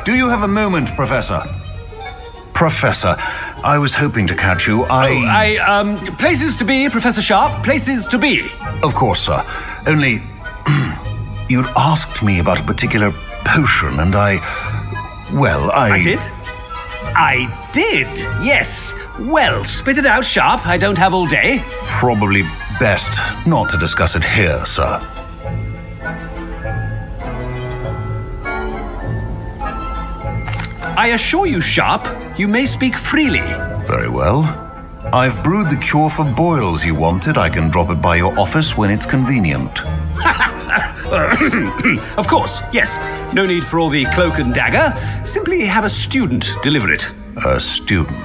Do you have a moment, Professor? Professor, I was hoping to catch you. Places to be, Professor Sharp, places to be. Of course, sir. Only, you'd asked me about a particular potion, and I did? I did, yes. Well, spit it out, Sharp. I don't have all day. Probably best not to discuss it here, sir. I assure you, Sharp, you may speak freely. Very well. I've brewed the cure for boils you wanted. I can drop it by your office when it's convenient. Of course, yes. No need for all the cloak and dagger. Simply have a student deliver it. A student.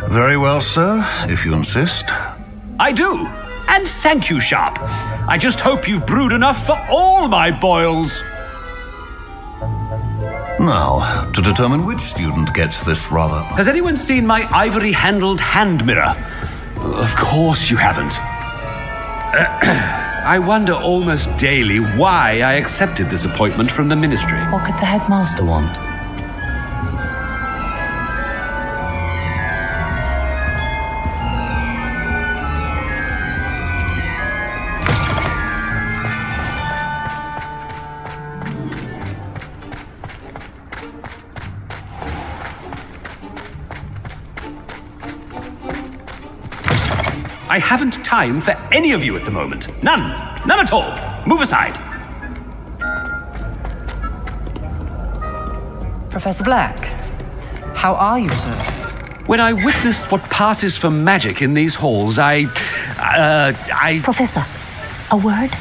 Very well, sir, if you insist. I do. And thank you, Sharp. I just hope you've brewed enough for all my boils. Now, to determine which student gets this rather... Has anyone seen my ivory-handled hand mirror? Of course you haven't. I wonder almost daily why I accepted this appointment from the ministry. What could the headmaster want? I haven't time for any of you at the moment. None. None at all. Move aside. Professor Black, how are you, sir? When I witness what passes for magic in these halls, I... Professor, a word?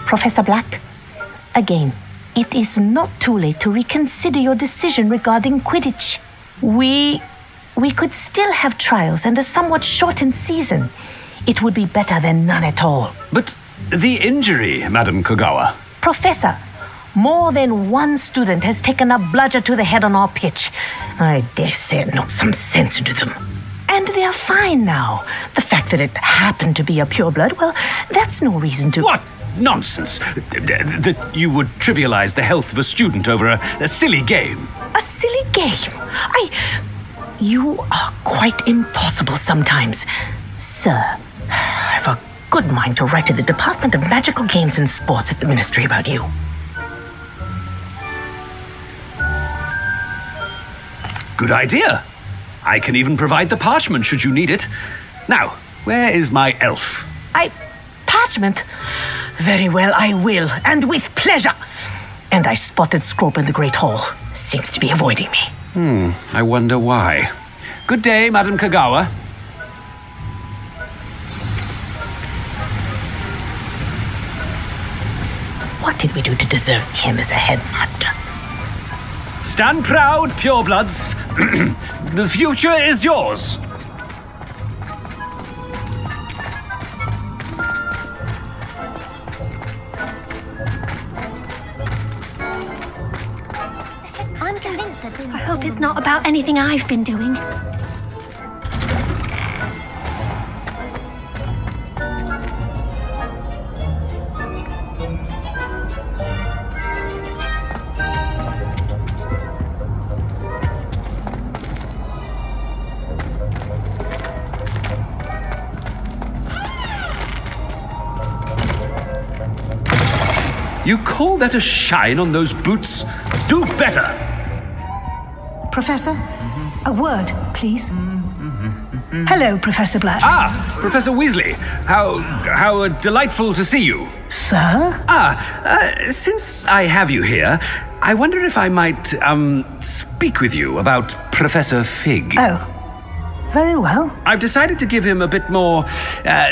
Professor Black, again, it is not too late to reconsider your decision regarding Quidditch. We could still have trials and a somewhat shortened season. It would be better than none at all. But the injury, Madam Kogawa. Professor, more than one student has taken a bludger to the head on our pitch. I dare say it knocked some sense into them. And they're fine now. The fact that it happened to be a pureblood, well, that's no reason to... What nonsense! That you would trivialize the health of a student over a silly game. A silly game? You are quite impossible sometimes. Sir, I've a good mind to write to the Department of Magical Games and Sports at the Ministry about you. Good idea. I can even provide the parchment should you need it. Now, where is my elf? Parchment? Very well, I will, and with pleasure. And I spotted Scrope in the Great Hall. Seems to be avoiding me. I wonder why. Good day, Madam Kogawa. What did we do to deserve him as a headmaster? Stand proud, purebloods. The future is yours. I'm convinced that I hope it's not about anything I've been doing. You call that a shine on those boots? Do better! Professor, a word, please. Hello, Professor Black. Professor Weasley. How delightful to see you. Sir? Since I have you here, I wonder if I might, speak with you about Professor Fig. Oh, very well. I've decided to give him a bit more,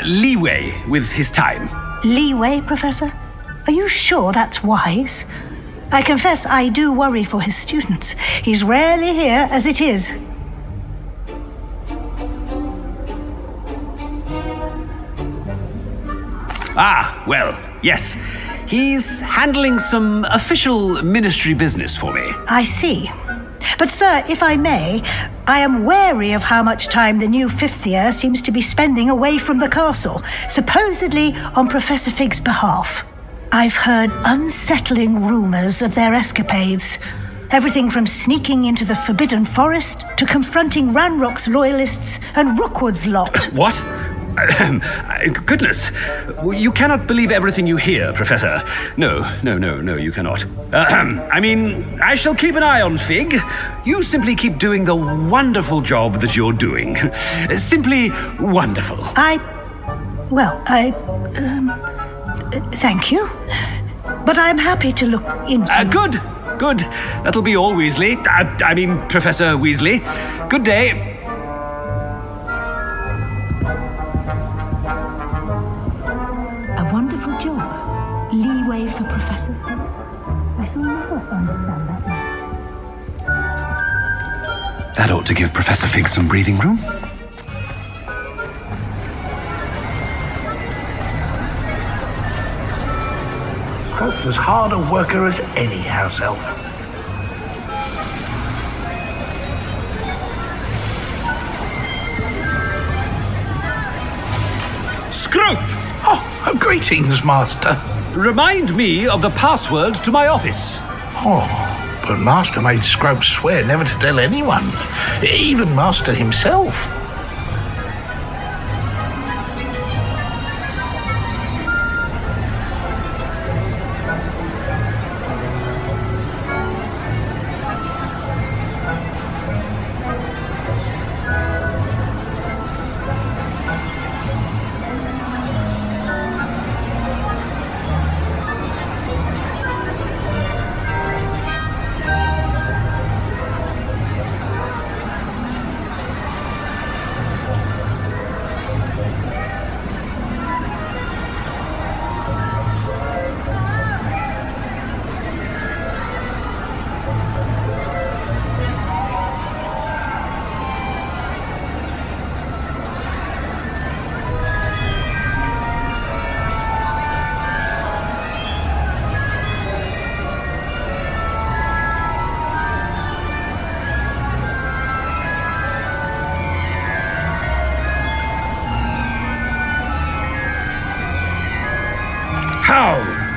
leeway with his time. Leeway, Professor? Are you sure that's wise? I confess I do worry for his students. He's rarely here as it is. Well, yes. He's handling some official ministry business for me. I see. But, sir, if I may, I am wary of how much time the new fifth year seems to be spending away from the castle, supposedly on Professor Fig's behalf. I've heard unsettling rumors of their escapades. Everything from sneaking into the Forbidden Forest to confronting Ranrock's loyalists and Rookwood's lot. What? Goodness. You cannot believe everything you hear, Professor. No, you cannot. I mean, I shall keep an eye on Fig. You simply keep doing the wonderful job that you're doing. Simply wonderful. Thank you. But I'm happy to look into... Good. That'll be all, Weasley. I mean, Professor Weasley. Good day. A wonderful job. Leeway for Professor. I shall never understand that. That ought to give Professor Fig some breathing room. Scrope's as hard a worker as any house elf. Scrope! Oh, greetings, Master. Remind me of the password to my office. Oh, but Master made Scrope swear never to tell anyone, even Master himself.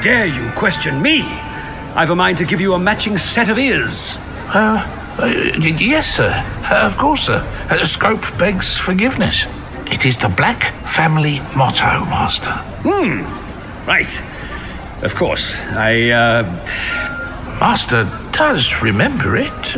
dare you question me? I've a mind to give you a matching set of ears. Yes, sir. Of course, sir. Scrope begs forgiveness. It is the Black family motto, Master. Right. Of course. Master does remember it.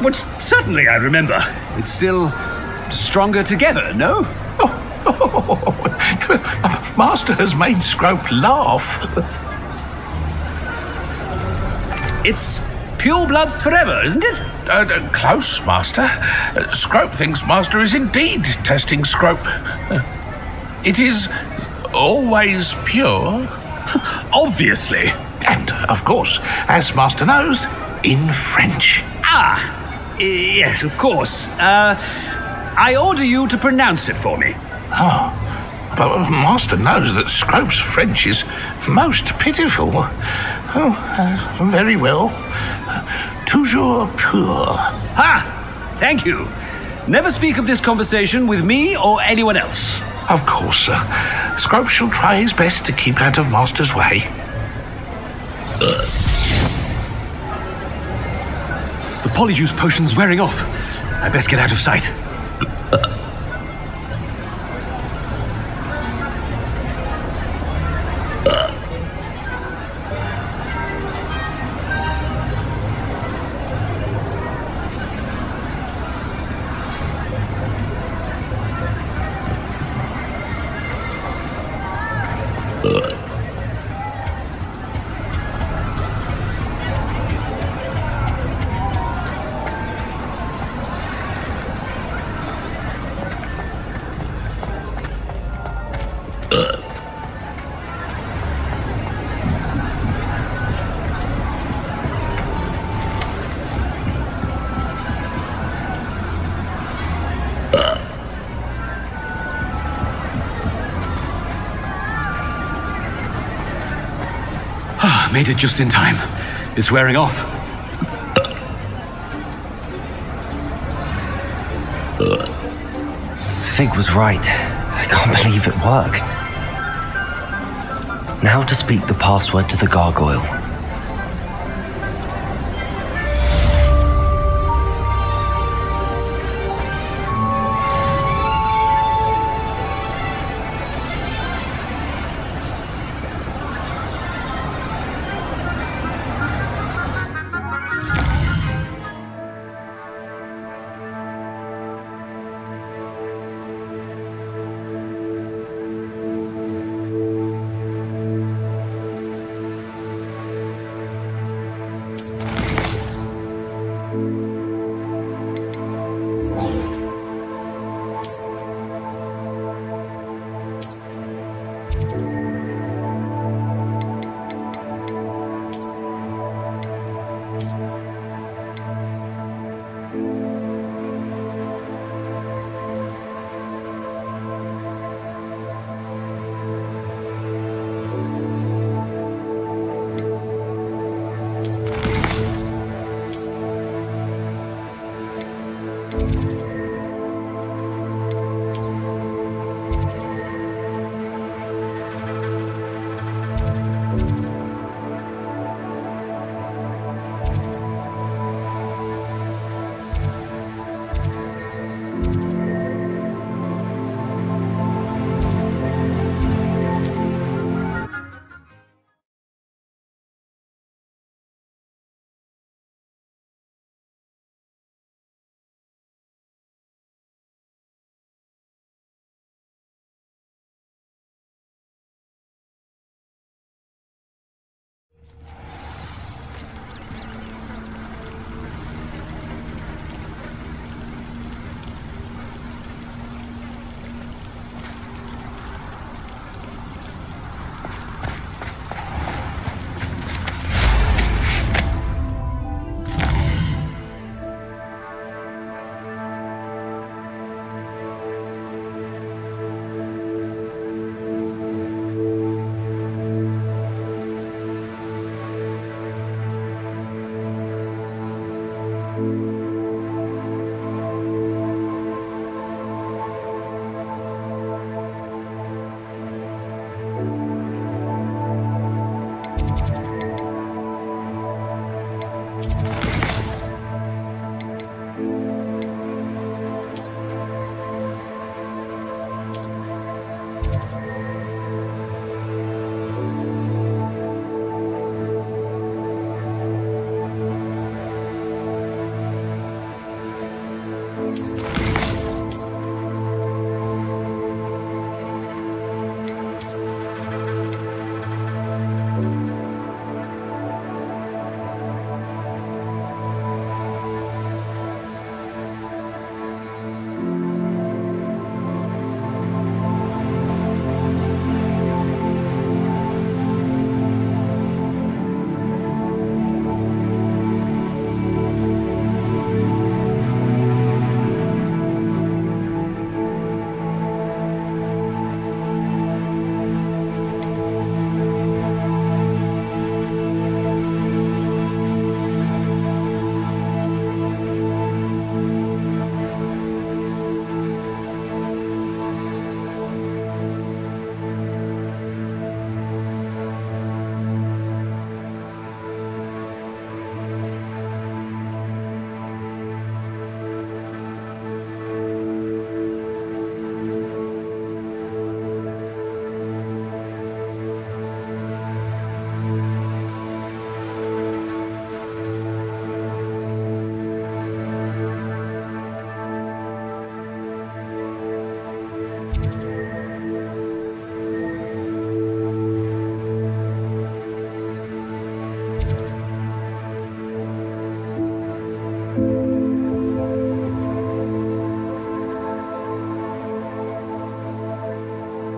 But certainly I remember. It's still stronger together, no? Master has made Scrope laugh. It's pure bloods forever, isn't it? Close, Master. Scrope thinks Master is indeed testing Scrope. It is always pure. Obviously. And, of course, as Master knows, in French. Yes, of course. I order you to pronounce it for me. But Master knows that Scrope's French is most pitiful. Very well. Toujours pur. Thank you. Never speak of this conversation with me or anyone else. Of course, sir. Scrope shall try his best to keep out of Master's way. The polyjuice potion's wearing off. I best get out of sight. Made it just in time. It's wearing off. Fig was right. I can't believe it worked. Now to speak the password to the gargoyle.